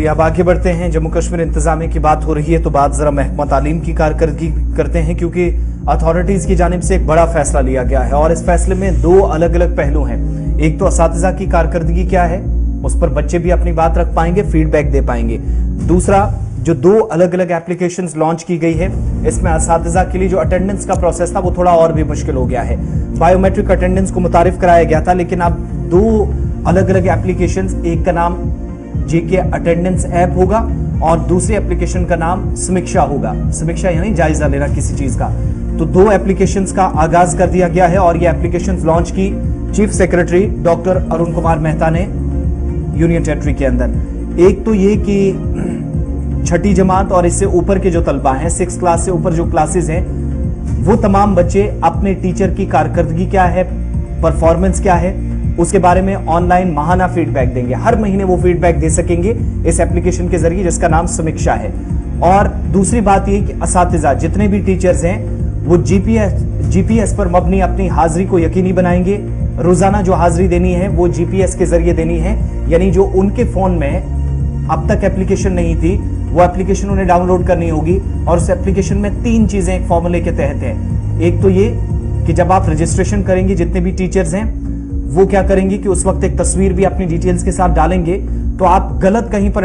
चलिए अब आगे बढ़ते हैं। जम्मू कश्मीर इंतजामिया की बात हो रही है तो बात जरा महकमा तालीम की कारकर्दगी करते हैं, क्योंकि अथॉरिटीज की जानिब से एक बड़ा फैसला लिया गया है और इस फैसले में दो अलग अलग पहलू हैं। एक तो असातिज़ा की कारकर्दगी क्या है, उस पर बच्चे भी अपनी बात रख पाएंगे, फीडबैक दे पाएंगे। दूसरा, जो दो अलग अलग एप्लीकेशंस लॉन्च की गई है, इसमें असातिज़ा के लिए जो अटेंडेंस का प्रोसेस था वो थोड़ा और भी मुश्किल हो गया है। बायोमेट्रिक अटेंडेंस को मुतारिफ कराया गया था, लेकिन अब दो अलग अलग एप्लीकेशंस, एक का नाम जेके अटेंडेंस ऐप होगा और दूसरी एप्लीकेशन का नाम समीक्षा होगा। समीक्षा यानी जायजा लेना किसी चीज का। तो दो एप्लीकेशंस का आगाज कर दिया गया है और ये एप्लीकेशंस लॉन्च की chief secretary doctor Arun Kumar Mehta ने यूनियन टेरिटरी के अंदर। एक तो ये कि छठी जमात और इससे ऊपर के जो तलबा हैं, 6 क्लास से ऊपर जो क्लासेस हैं, वो तमाम बच्चे अपने टीचर की कारकर्दगी क्या है, परफॉर्मेंस क्या है, उसके बारे में ऑनलाइन माहाना फीडबैक देंगे। हर महीने वो फीडबैक दे सकेंगे इस एप्लीकेशन के जरिए जिसका नाम समीक्षा है। और दूसरी बात ये कि असातिज़ा जितने भी टीचर्स हैं वो जीपीएस पर मबनी अपनी हाजिरी को यकीनी बनाएंगे। रोजाना जो हाजिरी देनी है वो जीपीएस के जरिए देनी है, यानी जो उनके फोन में अब तक एप्लीकेशन नहीं थी वो एप्लीकेशन उन्हें डाउनलोड करनी होगी। और उस एप्लीकेशन में 3 चीजें एक फॉर्मूले के तहत है। एक तो ये कि जब आप रजिस्ट्रेशन करेंगे, जितने भी टीचर्स हैं वो क्या करेंगे कि उस वक्त एक तस्वीर भी अपनी डिटेल्स के साथ डालेंगे। तो आप गलत कहीं पर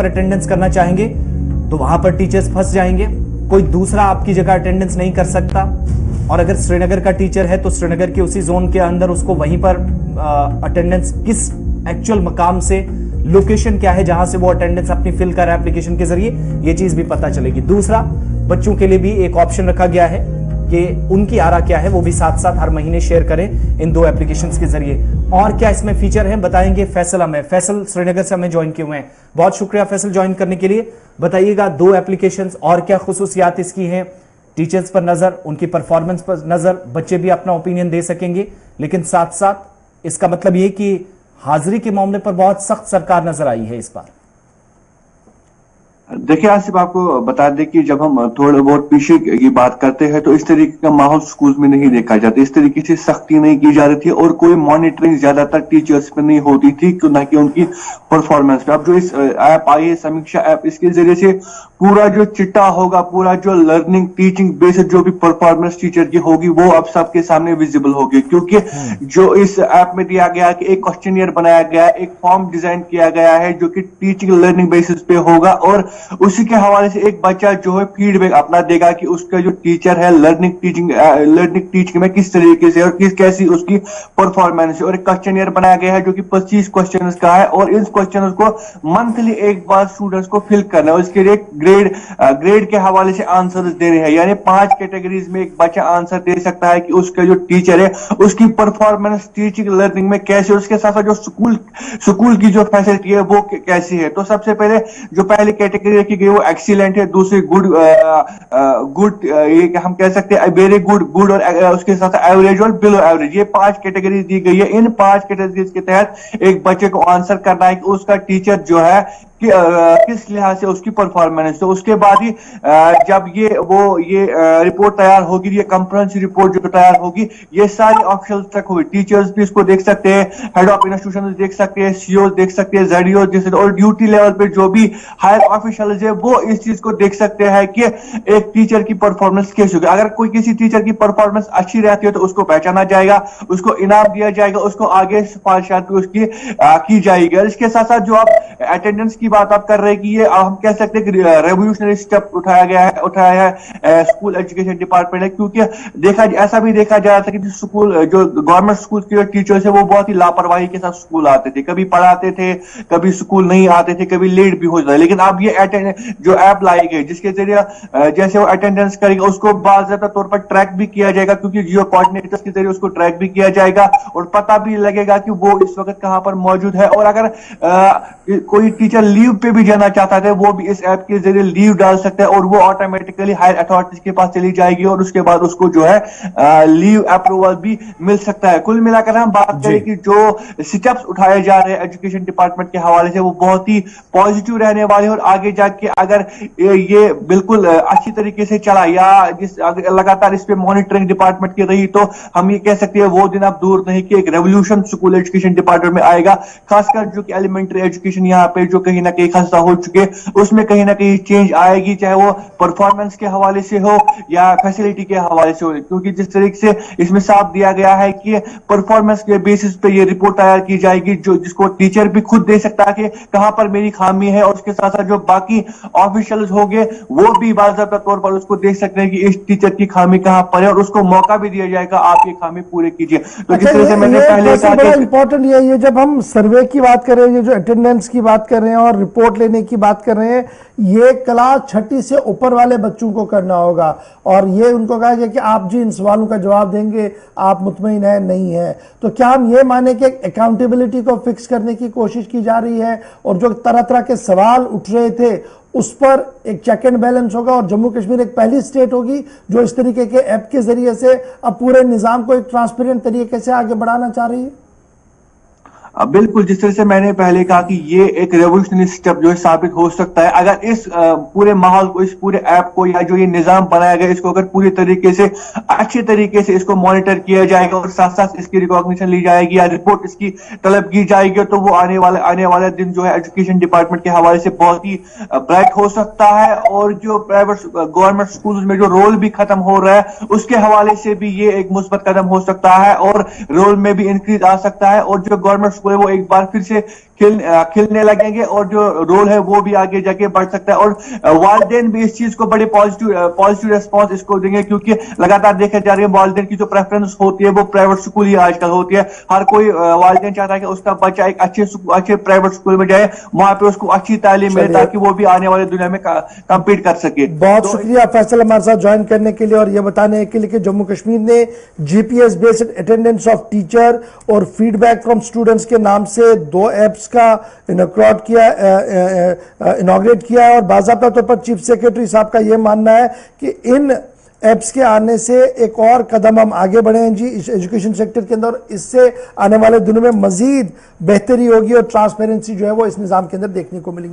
अटेंडेंस करना चाहेंगे तो वहां पर टीचर्स फंस जाएंगे, कोई दूसरा आपकी जगह अटेंडेंस नहीं कर सकता। और अगर श्रीनगर का टीचर है तो श्रीनगर के उसी जोन के अंदर उसको वहीं पर अटेंडेंस किस एक्चुअल मकाम से, लोकेशन क्या है जहां से वो अटेंडेंस अपनी फिल कर रहा है एप्लीकेशन के जरिए, ये चीज भी पता चलेगी। दूसरा, बच्चों के लिए भी एक ऑप्शन रखा गया है कि उनकी आरा क्या है वो भी साथ साथ हर महीने शेयर करें इन दो एप्लीकेशंस के जरिए। और क्या इसमें फीचर है बताएंगे फैसल हमें। फैसल श्रीनगर से हमें ज्वाइन किए हुए हैं, बहुत शुक्रिया फैसल ज्वाइन करने के लिए। बताइएगा दो एप्लीकेशंस और क्या खुसूसियात इसकी हैं, टीचर्स पर नजर, उनकी परफॉर्मेंस पर नजर, बच्चे भी अपना ओपिनियन दे सकेंगे, लेकिन साथ साथ इसका मतलब ये कि हाजिरी के मामले पर बहुत सख्त सरकार नजर आई है इस बार। देखिए आसिफ, आपको बता दें कि जब हम थोड़ा बहुत पीछे की बात करते हैं तो इस तरीके का माहौल स्कूल में नहीं देखा जाता, इस तरीके से सख्ती नहीं की जा रही थी और कोई मॉनिटरिंग ज्यादातर टीचर्स पे नहीं होती थी, ना कि उनकी परफॉर्मेंस पे। अब जो इस ऐप आई है समीक्षा ऐप, इसके जरिए से पूरा जो चिट्टा होगा, पूरा जो लर्निंग टीचिंग बेस्ड जो भी परफॉर्मेंस टीचर की होगी वो अब सबके सामने विजिबल होगी। क्योंकि जो इस ऐप में दिया गया कि एक क्वेश्चनियर बनाया गया, एक फॉर्म डिजाइन किया गया है जो कि टीचिंग लर्निंग बेसिस पे होगा और उसी के हवाले से एक बच्चा जो है फीडबैक अपना देगा कि उसका जो टीचर है लर्निंग टीचिंग में किस तरीके से और कैसी उसकी परफॉर्मेंस है। और एक क्वेश्चनियर बनाया गया है जो कि 25 क्वेश्चन का है और इस क्वेश्चन को मंथली एक बार स्टूडेंट्स को फिल करना है। उसके लिए ग्रेड के हवाले से आंसर देने हैं, यानी 5 कैटेगरीज में एक बच्चा आंसर दे सकता है कि उसका जो टीचर है उसकी परफॉर्मेंस टीचिंग लर्निंग में कैसे, उसके साथ साथ जो स्कूल की जो फैसिलिटी है वो कैसी है। तो सबसे पहले जो पहली कैटेगरी की गई वो एक्सीलेंट है, दूसरी गुड, ये हम कह सकते हैं वेरी गुड और उसके साथ एवरेज और बिलो एवरेज, ये 5 कैटेगरी दी गई है। इन 5 कैटेगरीज के तहत एक बच्चे को आंसर करना है कि उसका टीचर जो है किस लिहाज से उसकी परफॉर्मेंस। तो उसके बाद ही जब ये रिपोर्ट तैयार होगी, ये कंप्रेहेंसिव रिपोर्ट जो तैयार होगी, ये सारी ऑफिशियल्स तक होगी। टीचर्स भी इसको देख सकते हैं, हेड ऑफ इंस्टीट्यूशन देख सकते हैं, सीओ देख सकते हैं, जेडीओ जैसे, और ड्यूटी लेवल पे जो भी हायर ऑफिशियल्स है वो इस चीज को देख सकते हैं कि एक टीचर की परफॉर्मेंस कैसी होगी। अगर कोई किसी टीचर की परफॉर्मेंस अच्छी रहती है तो उसको पहचाना जाएगा, उसको इनाम दिया जाएगा, उसको आगे सिफारिशात उसकी की जाएगी। इसके साथ साथ जो आप अटेंडेंस की बात आप कर रहे हैं कि ये हम कह सकते हैं कि रेवोल्यूशनरी स्टेप उठाया है स्कूल एजुकेशन डिपार्टमेंट ने, क्योंकि ऐसा भी देखा जा रहा था कि स्कूल जो गवर्नमेंट स्कूल के टीचर्स है वो बहुत ही लापरवाही के साथ स्कूल आते थे, कभी पढ़ाते थे, कभी स्कूल नहीं आते थे, कभी लेट भी हो जाता। लेकिन अब ये जो ऐप लाई गई जिसके जरिए जैसे वो अटेंडेंस करेगा उसको बाकायदा तौर पर ट्रैक भी किया जाएगा, क्योंकि जियो कोऑर्डिनेटर्स के जरिए उसको ट्रैक भी किया जाएगा और पता भी लगेगा कि वो इस वक्त कहां पर मौजूद है। और अगर कोई टीचर लीव पे भी जाना चाहता है वो भी इस ऐप के जरिए लीव डाल सकता है और वो ऑटोमेटिकली हायर अथॉरिटीज के पास चली जाएगी और उसके बाद उसको जो है लीव अप्रूवल भी मिल सकता है। कुल मिलाकर हम बात करें कि जो स्टेप्स उठाए जा रहे हैं एजुकेशन डिपार्टमेंट के हवाले से वो बहुत ही पॉजिटिव रहने वाले हैं और आगे जाके अगर ये बिल्कुल अच्छी तरीके से चला या लगातार इस पे मॉनिटरिंग डिपार्टमेंट की रही तो हम ये कह सकते हैं वो दिन अब दूर नहीं कि एक रेवोल्यूशन स्कूल एजुकेशन डिपार्टमेंट में आएगा। खासकर जो कि एलिमेंट्री एजुकेशन यहाँ पे जो कहीं ना कहीं खस्ता हो चुके उसमें कहीं ना कहीं चेंज आएगी, चाहे वो परफॉर्मेंस के हवाले से हो या फैसिलिटी के हवाले से हो, क्योंकि जिस तरीके से इसमें साफ दिया गया है कि परफॉर्मेंस के बेसिस पे ये रिपोर्ट तैयार की जाएगी जो जिसको टीचर भी खुद दे सकता है कि कहां पर मेरी खामी है और उसके साथ साथ जो बाकी ऑफिशियल्स होंगे वो भी बाकायदा तौर पर उसको देख सकते हैं कि इस टीचर की खामी कहां पर है और उसको मौका भी दिया जाएगा आप ये खामी पूरे कीजिए। तो जिस तरह से मैंने पहले कहा बड़ा इंपॉर्टेंट ये जब हम सर्वे की बात कर रहे हैं, ये जो अटेंडेंस की बात कर रहे हैं और रिपोर्ट लेने की बात कर रहे हैं, ये क्लास 6ठी से ऊपर वाले बच्चों को करना होगा और ये उनको कहा गया कि आप जी इन सवालों का जवाब देंगे, आप मुतमईन है नहीं है। तो क्या हम ये माने कि अकाउंटेबिलिटी को फिक्स करने की कोशिश की जा रही है और जो तरह तरह के सवाल उठ रहे थे उस पर एक चेक एंड बैलेंस होगा और जम्मू कश्मीर एक पहली स्टेट होगी जो इस तरीके के ऐप के जरिए से अब पूरे निजाम को एक ट्रांसपेरेंट तरीके से आगे बढ़ाना चाह रही है? बिल्कुल, जिस तरह से मैंने पहले कहा कि ये एक रेवोल्यूशनरी स्टेप जो है साबित हो सकता है अगर इस पूरे माहौल को, इस पूरे ऐप को या जो ये निजाम बनाया गया इसको अगर पूरी तरीके से अच्छे तरीके से इसको मॉनिटर किया जाएगा और साथ साथ इसकी रिकॉग्निशन ली जाएगी या रिपोर्ट इसकी तलब की जाएगी तो वो आने वाला दिन जो है एजुकेशन डिपार्टमेंट के हवाले से बहुत ही ब्राइट हो सकता है और जो प्राइवेट गवर्नमेंट स्कूल में जो रोल भी खत्म हो रहा है उसके हवाले से भी ये एक मुस्बत कदम हो सकता है और रोल में भी इंक्रीज आ सकता है और जो गवर्नमेंट वो एक बार फिर से खिलने लगेंगे और जो रोल है वो भी आगे जाके बढ़ सकता है और वालिदैन भी इस चीज को बड़े पॉजिटिव रिस्पांस इसको देंगे क्योंकि लगातार देखा जा रही है वालिदैन की जो प्रेफरेंस होती है वो प्राइवेट स्कूल ही आजकल होती है। हर कोई वालिदैन चाहता है कि उसका बच्चा एक अच्छे प्राइवेट स्कूल में जाए, वहां पे उसको अच्छी तालीम मिले ताकि वो भी आने वाले दुनिया में कम्पीट कर सके। बहुत शुक्रिया फैसल हमारे साथ ज्वाइन करने के लिए और ये बताने के लिए कि जम्मू कश्मीर ने GPS based attendance of teacher और फीडबैक फ्रॉम स्टूडेंट्स के नाम से 2 ऐप्स का इनॉग्रेट किया है और बाज़ाब्ता तौर पर चीफ सेक्रेटरी साहब का यह मानना है कि इन ऐप्स के आने से एक और कदम हम आगे बढ़े हैं जी इस एजुकेशन सेक्टर के अंदर। इससे आने वाले दिनों में मजीद बेहतरी होगी और ट्रांसपेरेंसी जो है वो इस निज़ाम के अंदर देखने को मिलेगी।